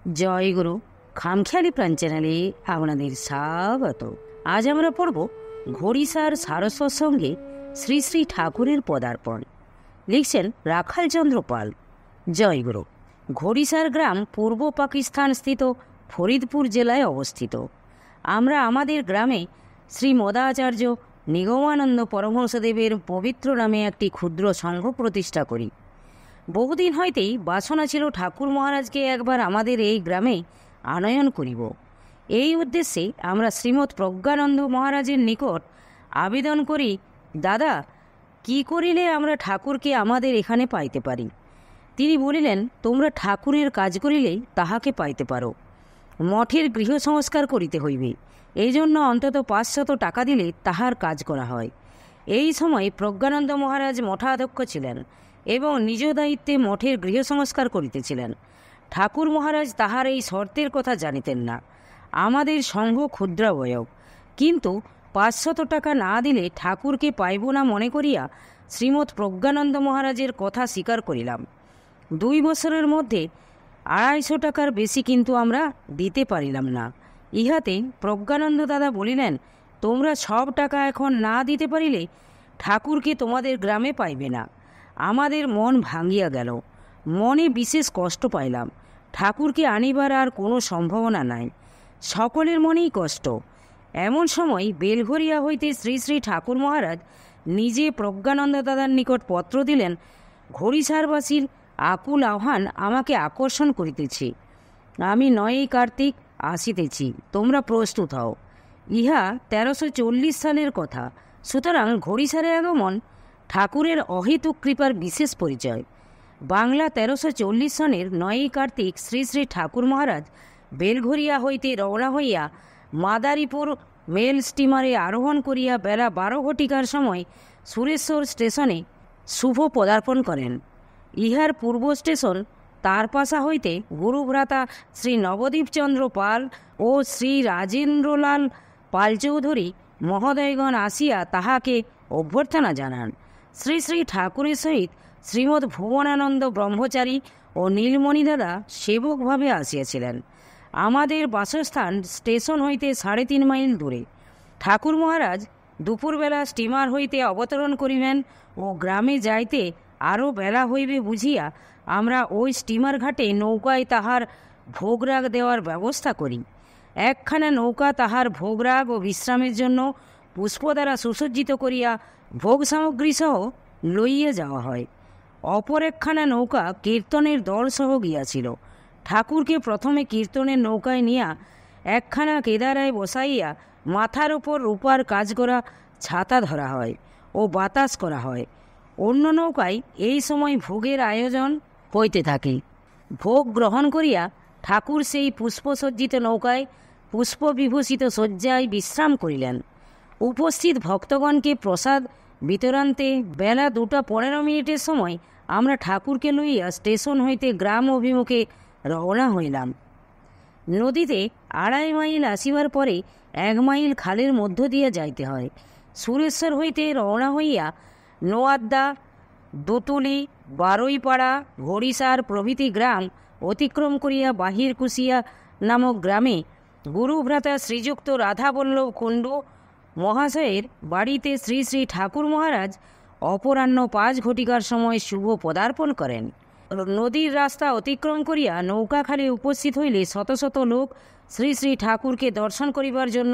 জয় গুরু খামখেয়ালি প্রাণ চ্যানেলে আপনাদের স্বাগত। আজ আমরা পড়ব ঘড়িসার সারস্বত সঙ্গে শ্রী শ্রী ঠাকুরের পদার্পণ। লিখছেন রাখাল চন্দ্র পাল। জয় গুরু। ঘড়িসার গ্রাম পূর্ব পাকিস্তান স্থিত ফরিদপুর জেলায় অবস্থিত। আমরা আমাদের গ্রামে শ্রী মদাচার্য নিগমানন্দ পরমহংসদেবের পবিত্র নামে একটি ক্ষুদ্র সংঘ প্রতিষ্ঠা করি। বহুদিন হইতেই বাসনা ছিল ঠাকুর মহারাজকে একবার আমাদের এই গ্রামে আনয়ন করিব। এই উদ্দেশ্যে আমরা শ্রীমৎ প্রজ্ঞানন্দ মহারাজের নিকট আবেদন করি, দাদা, কি করিলে আমরা ঠাকুরকে আমাদের এখানে পাইতে পারি? তিনি বলিলেন, তোমরা ঠাকুরের কাজ করিলেই তাহাকে পাইতে পারো। মঠের গৃহ সংস্কার করিতে হইবে, এই জন্য অন্তত 500 টাকা দিলে তাহার কাজ করা হয়। এই সময় প্রজ্ঞানন্দ মহারাজ মঠাধ্যক্ষ ছিলেন এবং নিজ দায়িত্বে মঠের গৃহ সংস্কার করিতেছিলেন। ঠাকুর মহারাজ তাহার এই শর্তের কথা জানিতেন না। আমাদের সংঘ ক্ষুদ্রাবয়ব, কিন্তু 500 টাকা না দিলে ঠাকুরকে পাইব না মনে করিয়া শ্রীমৎ প্রজ্ঞানন্দ মহারাজের কথা স্বীকার করিলাম। 2 বছরের মধ্যে 250 টাকার বেশি কিন্তু আমরা দিতে পারিলাম না। ইহাতে প্রজ্ঞানন্দ দাদা বলিলেন, তোমরা সব টাকা এখন না দিতে পারিলে ঠাকুরকে তোমাদের গ্রামে পাইবে না। আমাদের মন ভাঙিয়া গেল, মনে বিশেষ কষ্ট পাইলাম। ঠাকুরকে আনিবার আর কোনো সম্ভাবনা নাই, সকলের মনেই কষ্ট। এমন সময় বেলঘরিয়া হইতে শ্রী শ্রী ঠাকুর মহারাজ নিজে প্রজ্ঞানন্দ দাদার নিকট পত্র দিলেন। ঘড়িসারবাসীর আকুল আহ্বান আমাকে আকর্ষণ করিতেছে। আমি 9 কার্তিক আসিতেছি, তোমরা প্রস্তুত হও। ইহা 1340 সালের কথা। সুতরাং ঘড়িসারে আগমন ঠাকুরের অহেতুক কৃপার বিশেষ পরিচয়। বাংলা 1340 সনের 9 কার্তিক শ্রী শ্রী ঠাকুর মহারাজ বেলঘরিয়া হইতে রওনা হইয়া মাদারীপুর মেল স্টিমারে আরোহণ করিয়া বেলা 12 ঘটিকার সময় সুরেশ্বর স্টেশনে শুভ পদার্পণ করেন। ইহার পূর্ব স্টেশন তারপাশা হইতে গুরুভ্রাতা শ্রী নবদ্বীপচন্দ্র পাল ও শ্রী রাজেন্দ্রলাল পাল চৌধুরী মহোদয়গণ আসিয়া তাহাকে অভ্যর্থনা জানান। শ্রী শ্রী ঠাকুরের সহিত শ্রীমৎ ভুবনানন্দ ব্রহ্মচারী ও নীলমণি দাদা সেবকভাবে আসিয়াছিলেন। আমাদের বাসস্থান স্টেশন হইতে 3.5 মাইল দূরে। ঠাকুর মহারাজ দুপুরবেলা স্টিমার হইতে অবতরণ করিবেন ও গ্রামে যাইতে আরও বেলা হইবে বুঝিয়া আমরা ওই স্টিমার ঘাটে নৌকায় তাহার ভোগরাগ দেওয়ার ব্যবস্থা করি। একখানা নৌকা তাহার ভোগরাগ ও বিশ্রামের জন্য পুষ্প দ্বারা সুসজ্জিত করিয়া ভোগ সামগ্রী সহ লইয়া যাওয়া হয়। অপর একখানা নৌকা কীর্তনের দল সহ গিয়াছিল। ঠাকুরকে প্রথমে কীর্তনের নৌকায় নিয়া একখানা কেদারায় বসাইয়া মাথার ওপর রূপার কাজ করা ছাতা ধরা হয় ও বাতাস করা হয়। অন্য নৌকায় এই সময় ভোগের আয়োজন হইতে থাকে। ভোগ গ্রহণ করিয়া ঠাকুর সেই পুষ্পসজ্জিত নৌকায় পুষ্প বিভূষিত শয্যায় বিশ্রাম করিলেন। উপস্থিত ভক্তগণকে প্রসাদ বিতরান্তে বেলা 2:15 সময় আমরা ঠাকুরকে লইয়া স্টেশন হইতে গ্রাম অভিমুখে রওনা হইলাম। নদীতে 2.5 মাইল আসিবার পরে 1 মাইল খালের মধ্য দিয়া যাইতে হয়। সুরেশ্বর হইতে রওনা হইয়া নোয়াদ্দা, দুতুলি, বারুইপাড়া, ঘড়িসার প্রভৃতি গ্রাম অতিক্রম করিয়া বাহিরকুশিয়া নামক গ্রামে গুরুভ্রাতা শ্রীযুক্ত রাধাবল্লভ কুণ্ডু মহাশয়ের বাড়িতে শ্রী শ্রী ঠাকুর মহারাজ অপরাহ্ন 5 ঘটিকার সময় শুভ পদার্পণ করেন। নদীর রাস্তা অতিক্রম করিয়া নৌকাখালে উপস্থিত হইলে শত শত লোক শ্রী শ্রী ঠাকুরকে দর্শন করিবার জন্য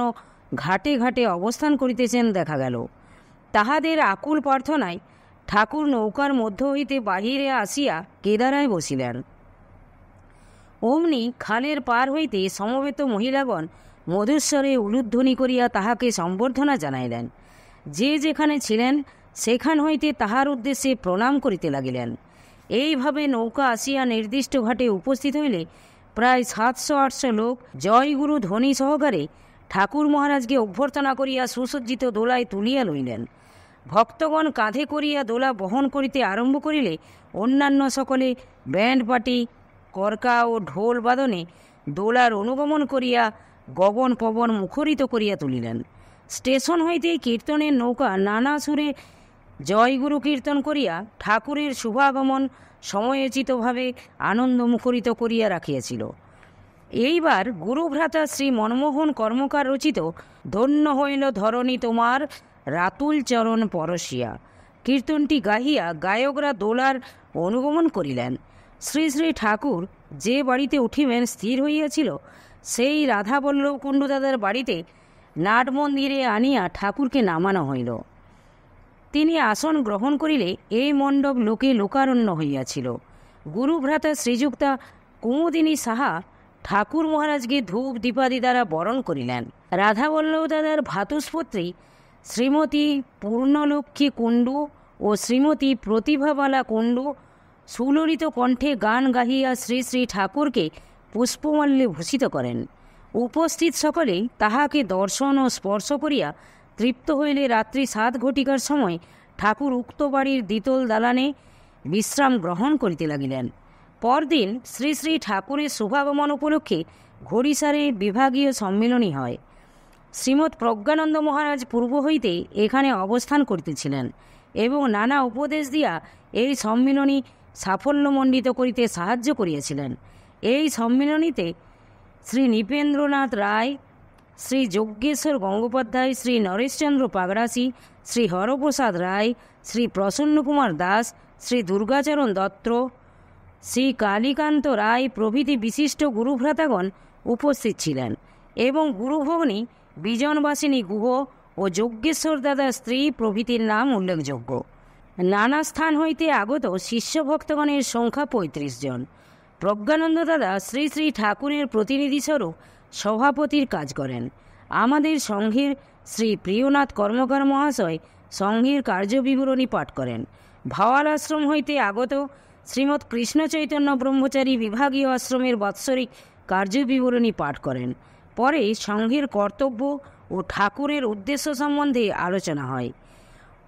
ঘাটে ঘাটে অবস্থান করিতেছেন দেখা গেল। তাহাদের আকুল প্রার্থনায় ঠাকুর নৌকার মধ্য হইতে বাহিরে আসিয়া কেদারায় বসিলেন। অমনি খালের পার হইতে সমবেত মহিলাগণ মধুস্বরে উলুধ্বনি করিয়া তাহাকে সম্বর্ধনা জানাইলেন। যে যেখানে ছিলেন সেখান হইতে তাহার উদ্দেশ্যে প্রণাম করিতে লাগিলেন। এইভাবে নৌকা আসিয়া নির্দিষ্ট ঘাটে উপস্থিত হইলে প্রায় 700-800 লোক জয়গুরু ধ্বনি সহকারে ঠাকুর মহারাজকে অভ্যর্থনা করিয়া সুসজ্জিত দোলায় তুলিয়া লইলেন। ভক্তগণ কাঁধে করিয়া দোলা বহন করিতে আরম্ভ করিলে অন্যান্য সকলে ব্যান্ড পার্টি, করকা ও ঢোল বাদনে দোলার অনুগমন করিয়া গগন পবন মুখরিত করিয়া তুলিলেন। স্টেশন হইতেই কীর্তনের নৌকা নানা সুরে জয়গুরু কীর্তন করিয়া ঠাকুরের শুভাগমন সময়োচিতভাবে আনন্দ মুখরিত করিয়া রাখিয়াছিল। এইবার গুরুভ্রাতা শ্রী মনমোহন কর্মকার রচিত ধন্য হইল ধরণী তোমার রাতুল চরণ পরশিয়া কীর্তনটি গাহিয়া গায়করা দোলার অনুগমন করিলেন। শ্রী শ্রী ঠাকুর যে বাড়িতে উঠিবেন স্থির হইয়াছিল সেই রাধাবল্লভ কুণ্ডু দাদার বাড়িতে নাট মন্দিরে আনিয়া ঠাকুরকে নামানো হইল। তিনি আসন গ্রহণ করিলে এই মণ্ডপ লোকে লোকারণ্য হইয়াছিল। গুরুভ্রাতা শ্রীযুক্তা কুমুদিনী সাহা ঠাকুর মহারাজকে ধূপ দীপাদি দ্বারা বরণ করিলেন। রাধাবল্লভ দাদার ভ্রাতুষ্পুত্রী শ্রীমতী পূর্ণলক্ষ্মী কুণ্ডু ও শ্রীমতী প্রতিভাবালা কুণ্ডু সুললিত কণ্ঠে গান গাহিয়া শ্রী শ্রী ঠাকুরকে পুষ্পমাল্যে ভূষিত করেন। উপস্থিত সকলে তাহাকে দর্শন ও স্পর্শ করিয়া তৃপ্ত হইলে রাত্রি 7 ঘটিকার সময় ঠাকুর উক্ত বাড়ির দ্বিতল দালানে বিশ্রাম গ্রহণ করিতে লাগিলেন। পরদিন শ্রী শ্রী ঠাকুরের শুভাগমন উপলক্ষে ঘড়িসারে বিভাগীয় সম্মিলনী হয়। শ্রীমৎ প্রজ্ঞানন্দ মহারাজ পূর্ব হইতে এখানে অবস্থান করিতেছিলেন এবং নানা উপদেশ দিয়া এই সম্মিলনী সাফল্যমণ্ডিত করিতে সাহায্য করিয়াছিলেন। এই সম্মিলনীতে শ্রী নৃপেন্দ্রনাথ রায়, শ্রী যজ্ঞেশ্বর গঙ্গোপাধ্যায়, শ্রী নরেশচন্দ্র পাগড়াসি, শ্রী হরপ্রসাদ রায়, শ্রী প্রসন্নকুমার দাস, শ্রী দুর্গাচরণ দত্ত, শ্রী কালীকান্ত রায় প্রভৃতি বিশিষ্ট গুরুভ্রাতাগণ উপস্থিত ছিলেন এবং গুরুভগ্নী বিজনবাসিনী গুহ ও যজ্ঞেশ্বর দাদার স্ত্রী প্রভৃতির নাম উল্লেখযোগ্য। নানা স্থান হইতে আগত শিষ্যভক্তগণের সংখ্যা 35 জন। প্রজ্ঞানন্দ দাদা শ্রী শ্রী ঠাকুরের প্রতিনিধিস্বরূপ সভাপতির কাজ করেন। আমাদের সংঘের শ্রী প্রিয়নাথ কর্মকার মহাশয় সংঘের কার্যবিবরণী পাঠ করেন। ভাওয়াল আশ্রম হইতে আগত শ্রীমৎ কৃষ্ণ চৈতন্য ব্রহ্মচারী বিভাগীয় আশ্রমের বাৎসরিক কার্যবিবরণী পাঠ করেন। পরে সংঘের কর্তব্য ও ঠাকুরের উদ্দেশ্য সম্বন্ধে আলোচনা হয়।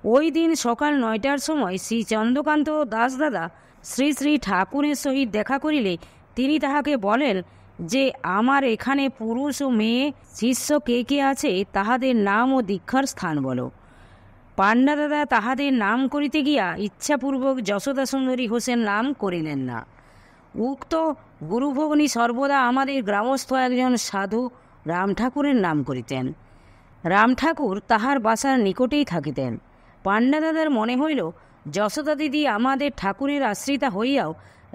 ওই দিন সকাল 9টার সময় শ্রী চন্দ্রকান্ত দাস দাদা শ্রী শ্রী ঠাকুরের সহিত দেখা করিলে তিনি তাহাকে বলেন যে আমার এখানে পুরুষ ও মেয়ে শিষ্য কে কে আছে তাহাদের নাম ও দীক্ষার স্থান বলো। পান্ডা দাদা তাহাদের নাম করিতে গিয়া ইচ্ছাপূর্বক যশোদা সুন্দরী হোসেন নাম করিলেন না। উক্ত গুরুভগ্নী সর্বদা আমাদের গ্রামস্থ একজন সাধু রাম ঠাকুরের নাম করিতেন। রাম ঠাকুর তাহার বাসার নিকটেই থাকিতেন। পান্ডা দাদার মনে হইল যশোদা দিদি আমাদের ঠাকুরের আশ্রিতা হইয়াও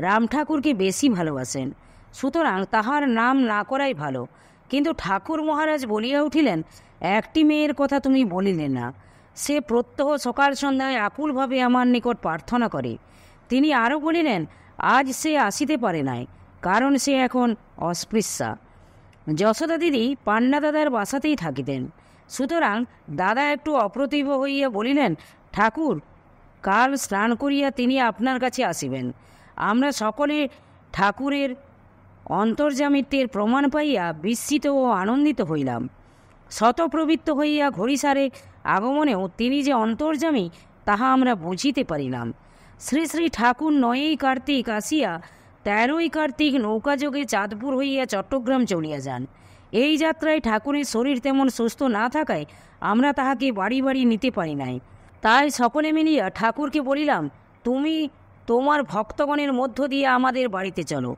রাম ঠাকুরকে বেশি ভালোবাসেন, সুতরাং তাহার নাম না করাই ভালো। কিন্তু ঠাকুর মহারাজ বলিয়া উঠিলেন, একটি মেয়ের কথা তুমি বলিলে না, সে প্রত্যহ সকাল সন্ধ্যায় আকুলভাবে আমার নিকট প্রার্থনা করে। তিনি আরও বলিলেন, আজ সে আসিতে পারে নাই, কারণ সে এখন অস্পৃশ্যা। যশোদা দিদি পান্ডা দাদার বাসাতেই থাকিতেন। সুতরাং দাদা একটু অপ্রতিভ হইয়া বলিলেন, ঠাকুর কাল স্নান করিয়া তিনি আপনার কাছে আসিবেন। আমরা সকলে ঠাকুরের অন্তর্যামিত্বের প্রমাণ পাইয়া বিস্মিত ও আনন্দিত হইলাম। শতপ্রবৃত্ত হইয়া ঘড়িসারে আগমনেও তিনি যে অন্তর্যামী তাহা আমরা বুঝিতে পারিলাম। শ্রী শ্রী ঠাকুর 9ই কার্তিক আসিয়া 13ই কার্তিক নৌকাযোগে চাঁদপুর হইয়া চট্টগ্রাম চলিয়া যান। এই যাত্রায় ঠাকুরের শরীর তেমন সুস্থ না থাকায় আমরা তাহাকে বাড়ি বাড়ি নিতে পারি নাই। তাই সকলে মিলিয়া ঠাকুরকে বলিলাম, তুমি তোমার ভক্তগণের মধ্য দিয়ে আমাদের বাড়িতে চলো।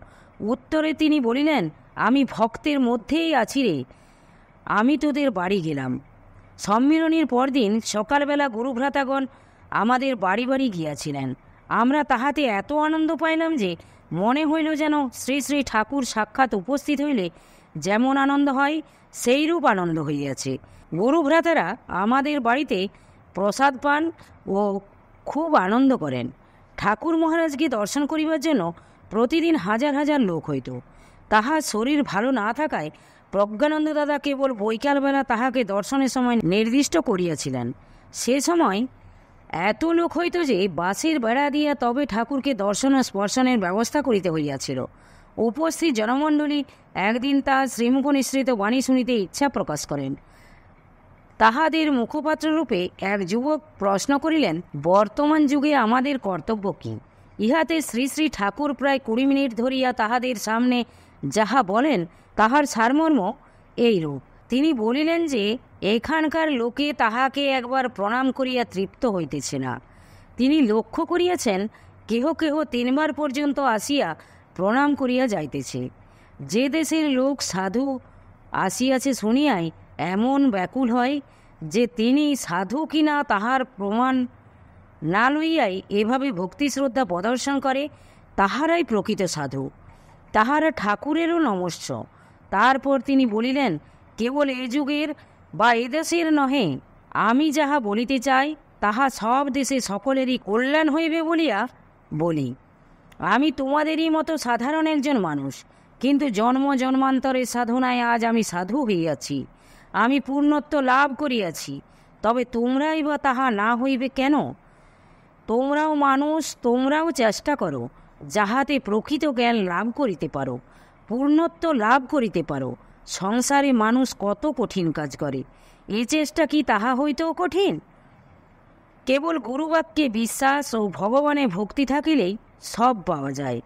উত্তরে তিনি বলিলেন, আমি ভক্তের মধ্যেই আছি রে, আমি তোদের বাড়ি গেলাম। সম্মিলনীর পরদিন সকালবেলা গুরুভ্রাতাগণ আমাদের বাড়ি বাড়ি গিয়াছিলেন। আমরা তাহাতে এত আনন্দ পাইলাম যে মনে হইল যেন শ্রী শ্রী ঠাকুর সাক্ষাৎ উপস্থিত হইলে যেমন আনন্দ হয় সেইরূপ আনন্দ হইয়াছে। গুরুভ্রাতারা আমাদের বাড়িতে প্রসাদ পান ও খুব আনন্দ করেন। ঠাকুর মহারাজকে দর্শন করিবার জন্য প্রতিদিন হাজার হাজার লোক হইত। তাহার শরীর ভালো না থাকায় প্রজ্ঞানন্দ দাদা কেবল বৈকালবেলা তাহাকে দর্শনের সময় নির্দিষ্ট করিয়াছিলেন। সে সময় এত লোক হইত যে বাঁশের বেড়া দিয়া তবে ঠাকুরকে দর্শন ও স্পর্শনের ব্যবস্থা করিতে হইয়াছিল। উপস্থিত জনমণ্ডলী একদিন তাহার শ্রীমুখ নিঃসৃত বাণী শুনিতে ইচ্ছা প্রকাশ করেন। তাহাদের মুখপাত্ররূপে এক যুবক প্রশ্ন করিলেন, বর্তমান যুগে আমাদের কর্তব্য কী? ইহাতে শ্রী শ্রী ঠাকুর প্রায় 20 মিনিট ধরিয়া তাহাদের সামনে যাহা বলেন তাহার সারমর্ম এইরূপ। তিনি বলিলেন যে এখানকার লোকে তাহাকে একবার প্রণাম করিয়া তৃপ্ত হইতেছে না। তিনি লক্ষ্য করিয়াছেন কেহ কেহ 3 বার পর্যন্ত আসিয়া প্রণাম করিয়া যাইতেছে। যে দেশের লোক সাধু আসিয়াছে শুনিয়াই এমন ব্যাকুল হয় যে তিনি সাধু কিনা তাহার প্রমাণ না লইয়াই এভাবে ভক্তি শ্রদ্ধা প্রদর্শন করে, তাহারাই প্রকৃত সাধু, তাহারা ঠাকুরেরও নমস্য। তারপর তিনি বলিলেন, কেবল এ যুগের বা এদেশের নহে, আমি যাহা বলিতে চাই তাহা সব দেশে সকলেরই কল্যাণ হইবে বলিয়া বলি। আমি তোমাদেরই মতো সাধারণ একজন মানুষ, কিন্তু জন্ম জন্মান্তরের সাধনায় আজ আমি সাধু হইয়াছি, আমি পূর্ণত্ব লাভ করিয়াছি। তবে তোমরাই বা তাহা না হইবে কেন? তোমরাও মানুষ, তোমরাও চেষ্টা করো যাহাতে প্রকৃত জ্ঞান লাভ করিতে পারো, পূর্ণত্ব লাভ করিতে পারো। সংসারে মানুষ কত কঠিন কাজ করে, এ চেষ্টা কি তাহা হইতেও কঠিন? কেবল গুরুবাক্যে বিশ্বাস ও ভগবানে ভক্তি থাকিলেই সব পাওয়া যায়।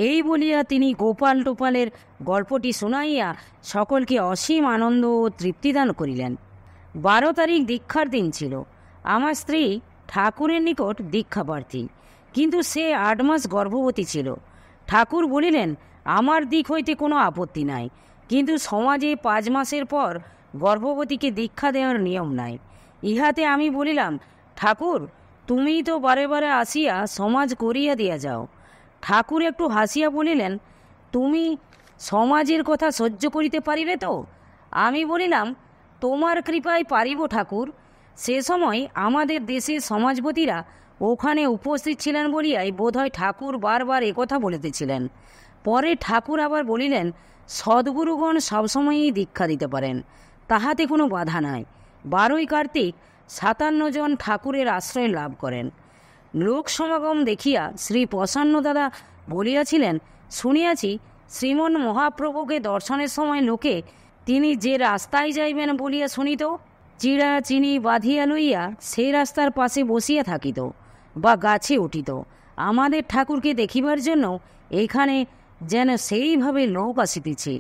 এই বলিয়া তিনি গোপাল টোপালের গল্পটি শুনাইয়া সকলকে অসীম আনন্দ ও তৃপ্তিদান করিলেন। 12 তারিখ দীক্ষার দিন ছিল। আমার স্ত্রী ঠাকুরের নিকট দীক্ষা প্রার্থী, কিন্তু সে 8 মাস গর্ভবতী ছিল। ঠাকুর বলিলেন, আমার দিক হইতে কোনো আপত্তি নাই, কিন্তু সমাজে 5 মাসের পর গর্ভবতীকে দীক্ষা দেওয়ার নিয়ম নাই। ইহাতে আমি বলিলাম, ঠাকুর তুমিই তো বারে বারে আসিয়া সমাজ করিয়া দিয়া যাও। ঠাকুর একটু হাসিয়া বলিলেন, তুমি সমাজের কথা সহ্য করিতে পারিবে তো? আমি বলিলাম, তোমার কৃপায় পারিব ঠাকুর। সে সময় আমাদের দেশের সমাজপতিরা ওখানে উপস্থিত ছিলেন বলিয়াই বোধহয় ঠাকুর বারবার একথা বলিতেছিলেন। পরে ঠাকুর আবার বলিলেন, সদ্গুরুগণ সবসময়ই দীক্ষা দিতে পারেন, তাহাতে কোনো বাধা নাই। 12ই কার্তিক 57 জন ঠাকুরের আশ্রয় লাভ করেন। লোক সমাগম দেখিয়া শ্রী প্রসন্ন দাদা বলিয়াছিলেন, শুনিয়াছি শ্রীমন মহাপ্রভুকে দর্শনের সময় লোকে তিনি যে রাস্তায় যাইবেন বলিয়া শুনিত, চিড়া চিনি বাঁধিয়া লইয়া সেই রাস্তার পাশে বসিয়া থাকিত বা গাছে উঠিত। আমাদের ঠাকুরকে দেখিবার জন্য এইখানে যেন সেইভাবে লোক আসিতেছে।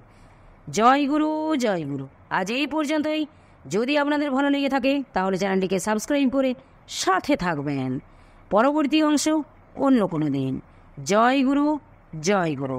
জয় গুরু, জয় গুরু। আজ এই পর্যন্তই। যদি আপনাদের ভালো লেগে থাকে তাহলে চ্যানেলটিকে সাবস্ক্রাইব করে সাথে থাকবেন। পরবর্তী অংশ অন্য কোনো দিন। জয় গুরু, জয় গুরু।